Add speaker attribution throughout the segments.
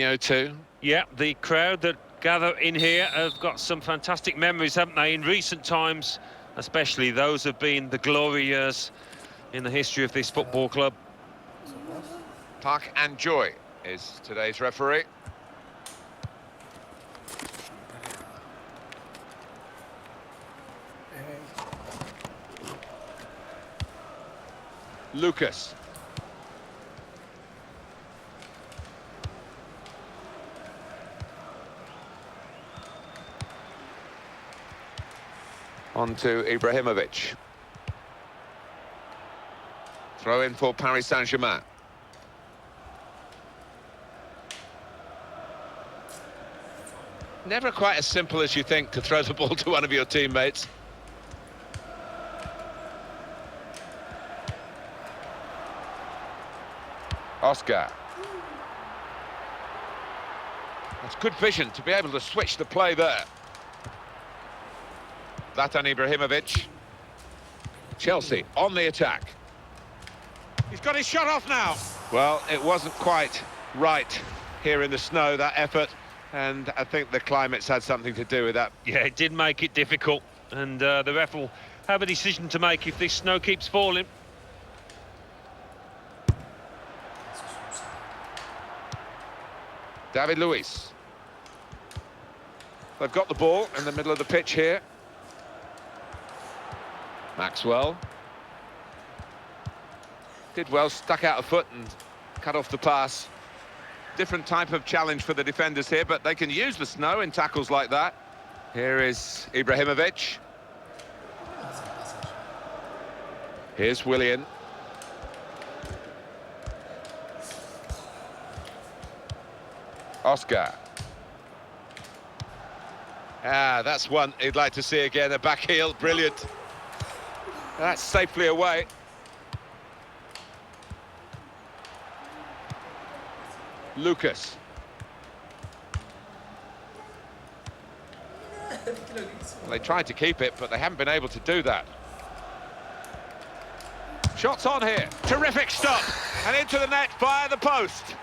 Speaker 1: O2.
Speaker 2: Yeah, the crowd that gather in here have got some fantastic memories, haven't they, in recent times, especially those have been the glory years in the history of this football club.
Speaker 1: Park and Joy is today's referee. Lucas. On to Ibrahimovic. Throw in for Paris Saint-Germain. Never quite as simple as you think to throw the ball to one of your teammates. Oscar. That's good vision to be able to switch the play there. Zlatan Ibrahimovic. Chelsea on the attack.
Speaker 2: He's got his shot off now.
Speaker 1: Well, it wasn't quite right here in the snow, that effort, and I think the climate's had something to do with that.
Speaker 2: Yeah, it did make it difficult, and the ref will have a decision to make if this snow keeps falling.
Speaker 1: David Luiz. They've got the ball in the middle of the pitch here. Maxwell. Did well, stuck out a foot and cut off the pass. Different type of challenge for the defenders here, but they can use the snow in tackles like that. Here is Ibrahimovic. Here's Willian. Oscar. That's one he'd like to see again, a back heel, brilliant. That's safely away. Lucas. Well, they tried to keep it, but they haven't been able to do that. Shots on here. Terrific stop. And into the net via the post.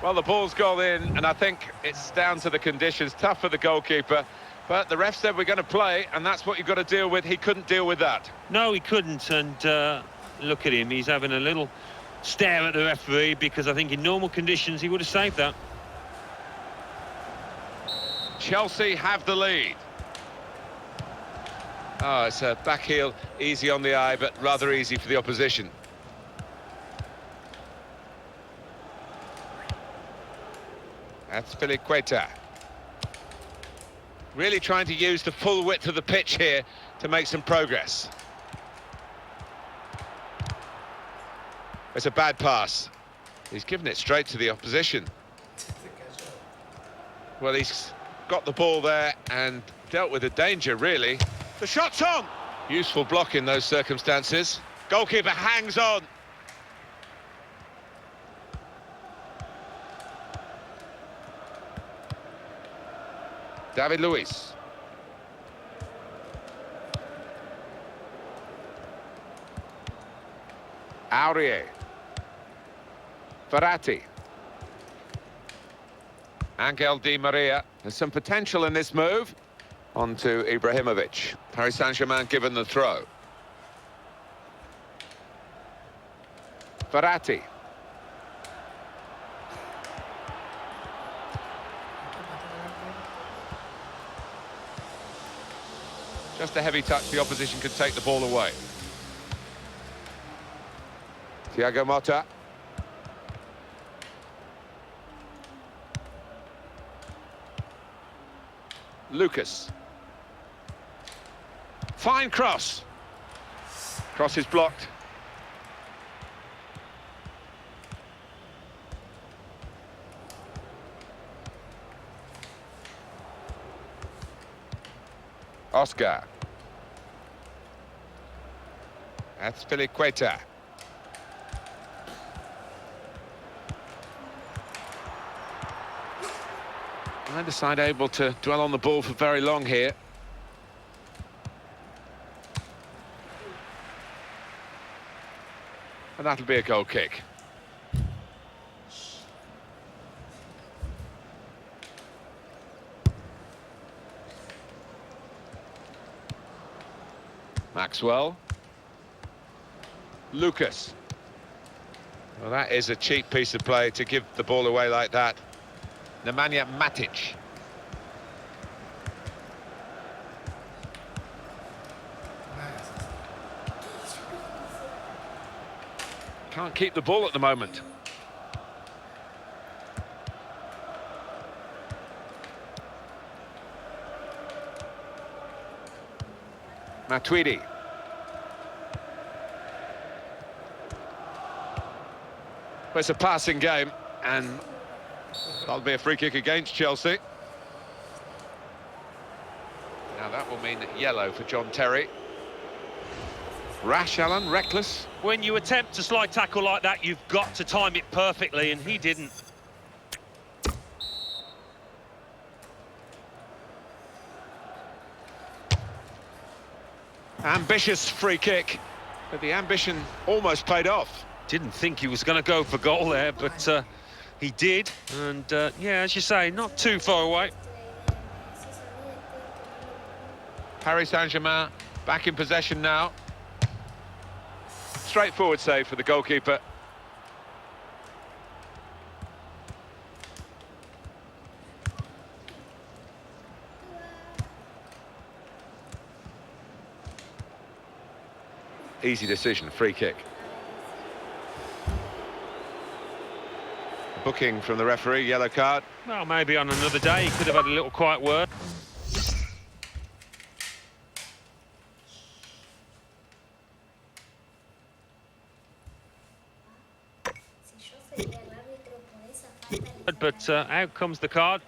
Speaker 1: Well, the ball's gone in, and I think it's down to the conditions. Tough for the goalkeeper, but the ref said we're going to play, and that's what you've got to deal with. He couldn't deal with that.
Speaker 2: No, he couldn't, and look at him. He's having a little stare at the referee, because I think in normal conditions he would have saved that.
Speaker 1: Chelsea have the lead. Oh, it's a back heel, easy on the eye, but rather easy for the opposition. That's Filiqueta. Really trying to use the full width of the pitch here to make some progress. It's a bad pass. He's given it straight to the opposition. Well, he's got the ball there and dealt with the danger, really. The shot's on! Useful block in those circumstances. Goalkeeper hangs on. David Luiz. Aurier. Verratti. Angel Di Maria. There's some potential in this move. On to Ibrahimovic. Paris Saint-Germain given the throw. Verratti. Just a heavy touch, the opposition could take the ball away. Thiago Motta. Lucas. Fine cross. Cross is blocked. Oscar. That's Filiqueta. Neither side able to dwell on the ball for very long here. And that'll be a goal kick. Maxwell. Lucas. Well, that is a cheap piece of play to give the ball away like that. Nemanja Matic. Can't keep the ball at the moment. Matuidi. Well, it's a passing game, and that'll be a free kick against Chelsea. Now that will mean yellow for John Terry. Rash, Alan, reckless.
Speaker 2: When you attempt a slide tackle like that, you've got to time it perfectly, and he didn't.
Speaker 1: Ambitious free kick, but the ambition almost paid off.
Speaker 2: Didn't think he was going to go for goal there, but he did. And yeah, as you say, not too far away.
Speaker 1: Paris Saint-Germain back in possession now. Straightforward save for the goalkeeper. Easy decision, free kick. Booking from the referee, yellow card.
Speaker 2: Well, maybe on another day he could have had a little quiet word. But out comes the card.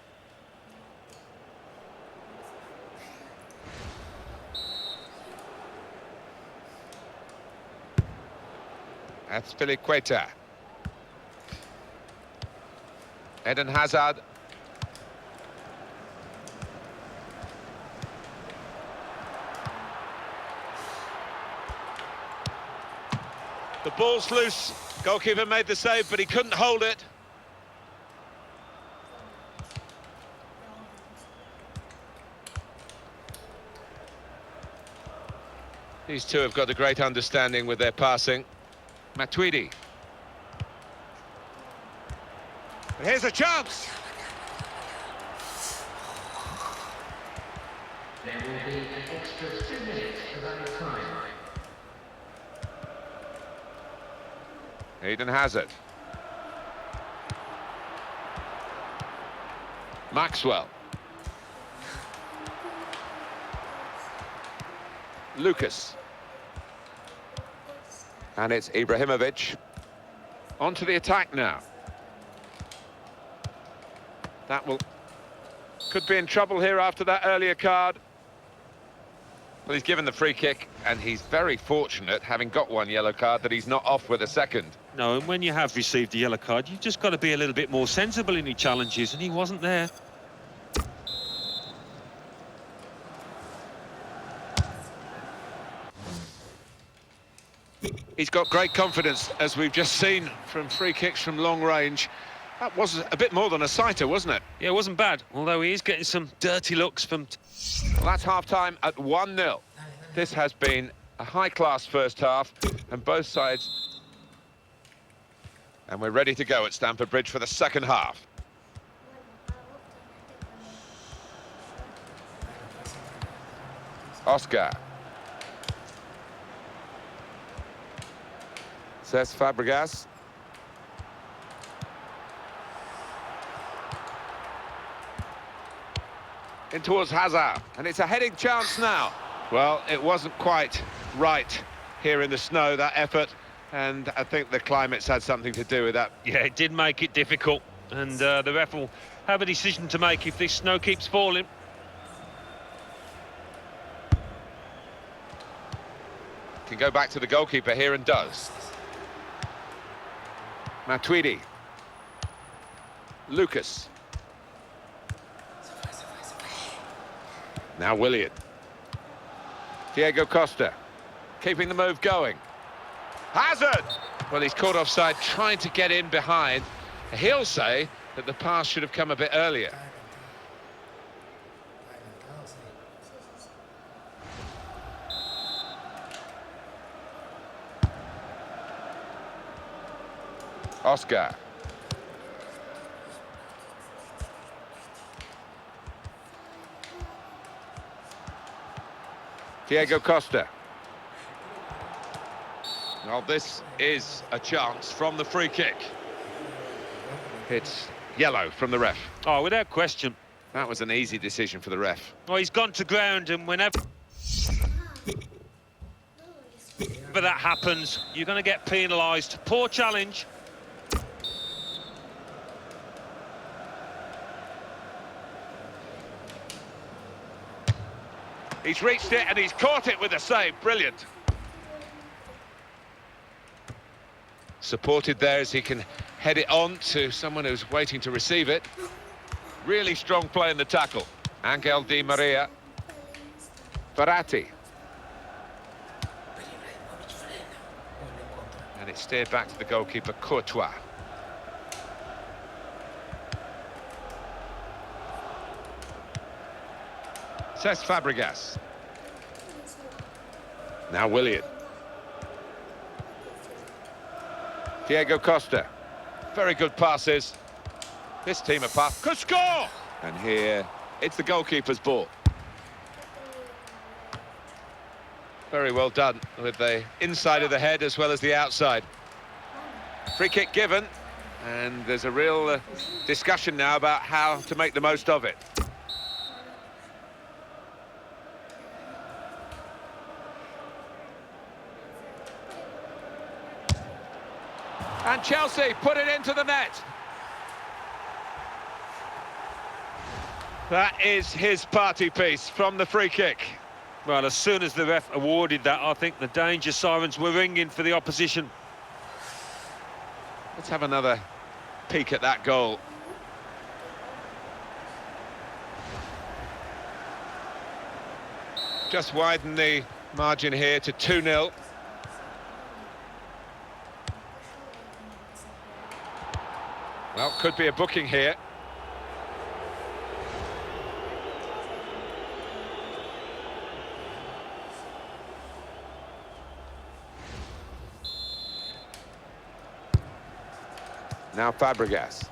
Speaker 1: Azpilicueta. Eden Hazard. The ball's loose. Goalkeeper made the save, but he couldn't hold it. These two have got a great understanding with their passing. Matuidi. And here's a chance.
Speaker 3: There will be an extra 2 minutes of added time.
Speaker 1: Eden Hazard. Maxwell. Lucas. And it's Ibrahimovic. On to the attack now. That could be in trouble here after that earlier card. Well, he's given the free kick, and he's very fortunate, having got one yellow card, that he's not off with a second.
Speaker 2: No, and when you have received a yellow card, you've just got to be a little bit more sensible in your challenges, and he wasn't there.
Speaker 1: He's got great confidence, as we've just seen from free kicks from long range. That was a bit more than a sighter, wasn't it?
Speaker 2: Yeah, it wasn't bad, although he is getting some dirty looks from...
Speaker 1: Well, that's half-time at 1-0. This has been a high-class first half, and both sides... And we're ready to go at Stamford Bridge for the second half. Oscar. Cesc Fabregas. In towards Hazard, and it's a heading chance now. Well, it wasn't quite right here in the snow, that effort, and I think the climate's had something to do with that.
Speaker 2: Yeah, it did make it difficult, and the ref will have a decision to make if this snow keeps falling.
Speaker 1: Can go back to the goalkeeper here and does. Matuidi. Lucas. Now Willian. Diego Costa. Keeping the move going. Hazard! Well, he's caught offside, trying to get in behind. He'll say that the pass should have come a bit earlier. Oscar. Diego Costa. Well, this is a chance from the free kick. It's yellow from the ref.
Speaker 2: Oh, without question.
Speaker 1: That was an easy decision for the ref.
Speaker 2: Well, he's gone to ground, and whenever that happens, you're going to get penalised. Poor challenge.
Speaker 1: He's reached it and he's caught it with a save. Brilliant. Supported there as he can head it on to someone who's waiting to receive it. Really strong play in the tackle. Angel Di Maria. Verratti. And it's steered back to the goalkeeper, Courtois. Cesc Fabregas. Now Willian. Diego Costa. Very good passes. This team apart could score! And here, it's the goalkeeper's ball. Very well done with the inside of the head as well as the outside. Free kick given, and there's a real discussion now about how to make the most of it. And Chelsea put it into the net. That is his party piece from the free kick.
Speaker 2: Well, as soon as the ref awarded that, I think the danger sirens were ringing for the opposition.
Speaker 1: Let's have another peek at that goal. Just widen the margin here to 2-0. Well, could be a booking here. Now Fabregas.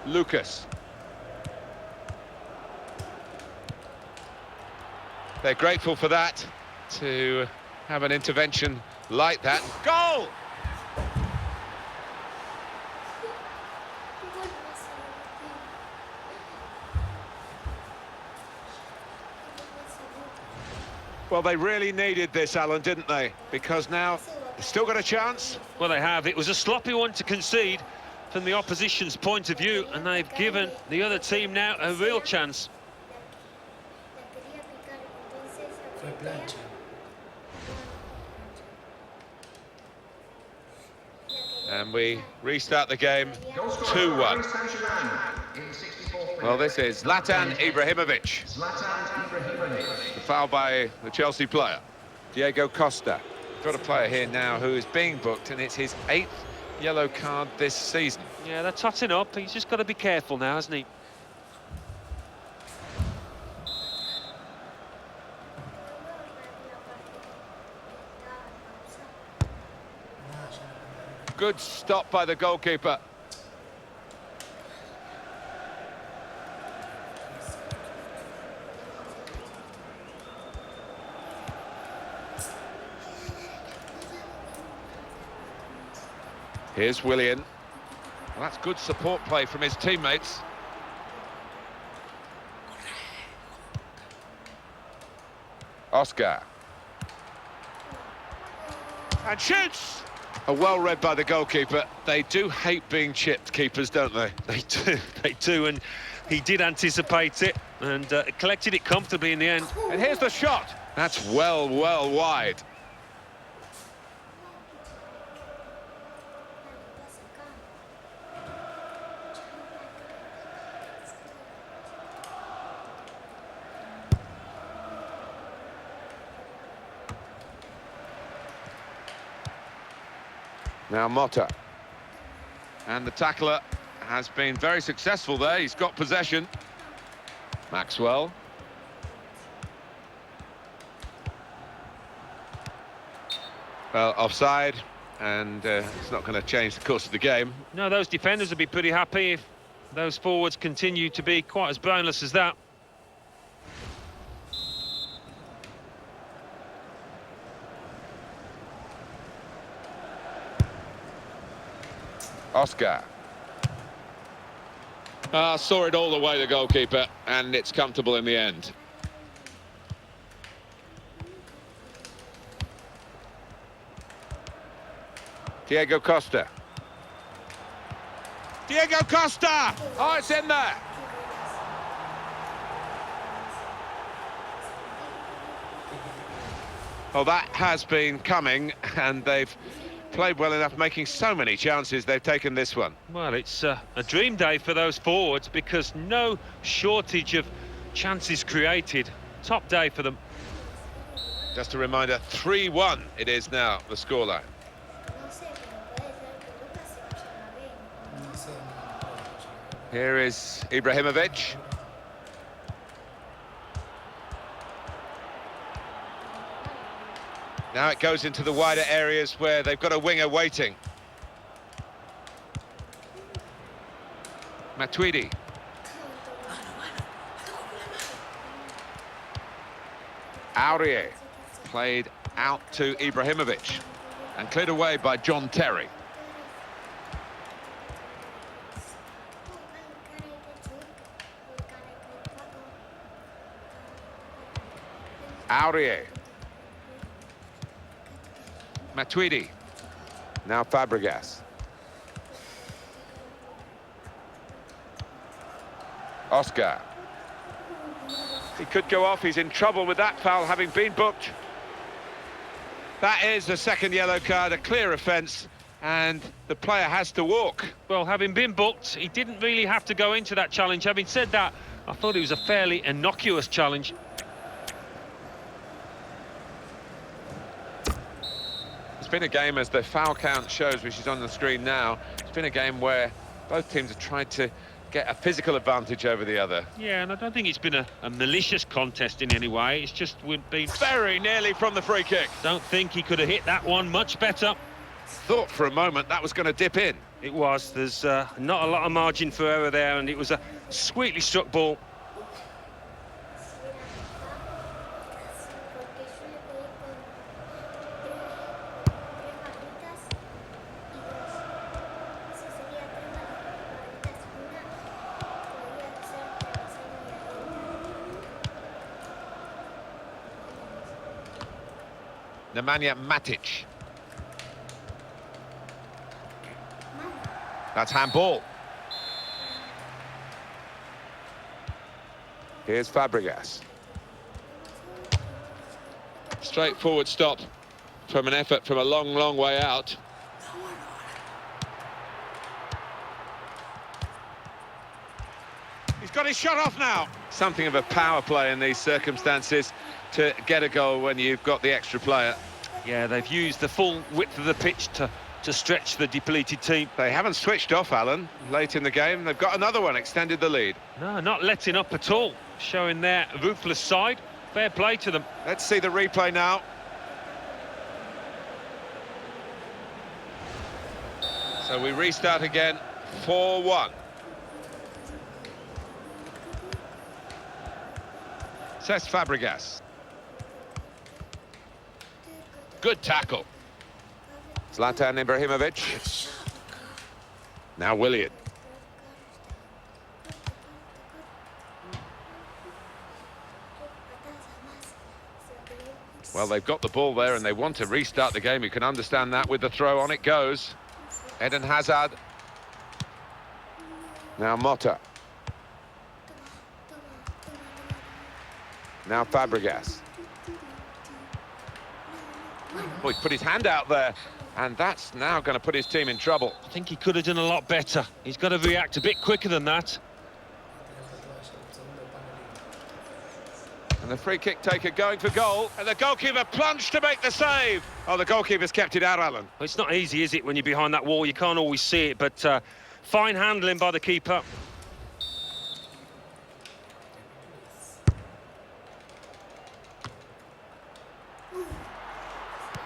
Speaker 1: Lucas. They're grateful for that, to have an intervention like that. Goal! Well, they really needed this, Alan, didn't they? Because now they've still got a chance.
Speaker 2: Well, they have. It was a sloppy one to concede from the opposition's point of view, and they've given the other team now a real chance.
Speaker 1: And we restart the game 2-1. Well, this is Zlatan Ibrahimovic. The foul by the Chelsea player. Diego Costa. Got a player here now who is being booked, and it's his 8th yellow card this season.
Speaker 2: Yeah, they're totting up. He's just got to be careful now, hasn't he?
Speaker 1: Good stop by the goalkeeper. Here's Willian. Well, that's good support play from his teammates. Oscar. And shoots! Well read by the goalkeeper. They do hate being chipped, keepers, don't they?
Speaker 2: They do, and he did anticipate it and collected it comfortably in the end.
Speaker 1: And here's the shot. That's well wide. Now Motta. And the tackler has been very successful there. He's got possession. Maxwell. Well, offside, and it's not going to change the course of the game.
Speaker 2: No, those defenders would be pretty happy if those forwards continue to be quite as brainless as that.
Speaker 1: Oscar. Saw it all the way, the goalkeeper, and it's comfortable in the end. Diego Costa. Diego Costa! Oh, it's in there! Well, that has been coming, and they've played well enough, making so many chances. They've taken this one.
Speaker 2: Well, it's a dream day for those forwards because no shortage of chances created. Top day for them.
Speaker 1: Just a reminder, 3-1 it is now, the scoreline. Here is Ibrahimovic. Now it goes into the wider areas where they've got a winger waiting. Matuidi. Aurier played out to Ibrahimovic and cleared away by John Terry. Aurier. Matuidi. Now Fabregas. Oscar. He could go off. He's in trouble with that foul having been booked. That is the second yellow card, a clear offence, and the player has to walk.
Speaker 2: Well, having been booked, he didn't really have to go into that challenge. Having said that, I thought it was a fairly innocuous challenge.
Speaker 1: It's been a game, as the foul count shows, which is on the screen now, it's been a game where both teams have tried to get a physical advantage over the other.
Speaker 2: Yeah, and I don't think it's been a malicious contest in any way. It's just we've been
Speaker 1: Very nearly from the free kick.
Speaker 2: Don't think he could have hit that one much better.
Speaker 1: Thought for a moment that was going to dip in.
Speaker 2: It was. There's not a lot of margin for error there, and it was a sweetly struck ball.
Speaker 1: Nemanja Matic. That's handball. Here's Fabregas. Straightforward stop from an effort from a long, long way out. He's got his shot off now. Something of a power play in these circumstances to get a goal when you've got the extra player.
Speaker 2: Yeah, they've used the full width of the pitch to stretch the depleted team.
Speaker 1: They haven't switched off, Alan, late in the game. They've got another one, extended the lead.
Speaker 2: No, not letting up at all, showing their ruthless side. Fair play to them.
Speaker 1: Let's see the replay now. So we restart again, 4-1. Cesc Fabregas. Good tackle. Zlatan Ibrahimovic. Now Willian. Well, they've got the ball there and they want to restart the game. You can understand that. With the throw, on it goes. Eden Hazard. Now Motta. Now Fabregas. Oh, he's put his hand out there, and that's now going to put his team in trouble.
Speaker 2: I think he could have done a lot better. He's got to react a bit quicker than that.
Speaker 1: And the free kick taker going for goal, and the goalkeeper plunged to make the save. Oh, the goalkeeper's kept it out, Alan.
Speaker 2: Well, it's not easy, is it, when you're behind that wall? You can't always see it, but fine handling by the keeper.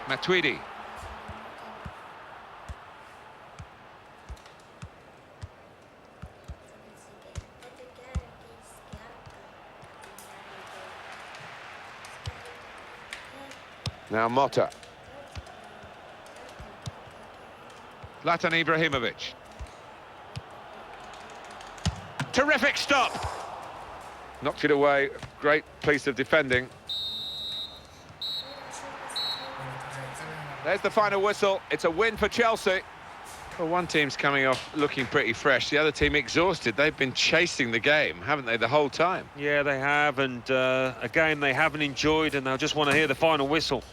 Speaker 1: Matuidi. Now Motta. Zlatan Ibrahimovic. Terrific stop. Knocked it away. Great piece of defending. There's the final whistle. It's a win for Chelsea. Well, one team's coming off looking pretty fresh. The other team exhausted. They've been chasing the game, haven't they, the whole time?
Speaker 2: Yeah, they have, and a game they haven't enjoyed, and they'll just want to hear the final whistle.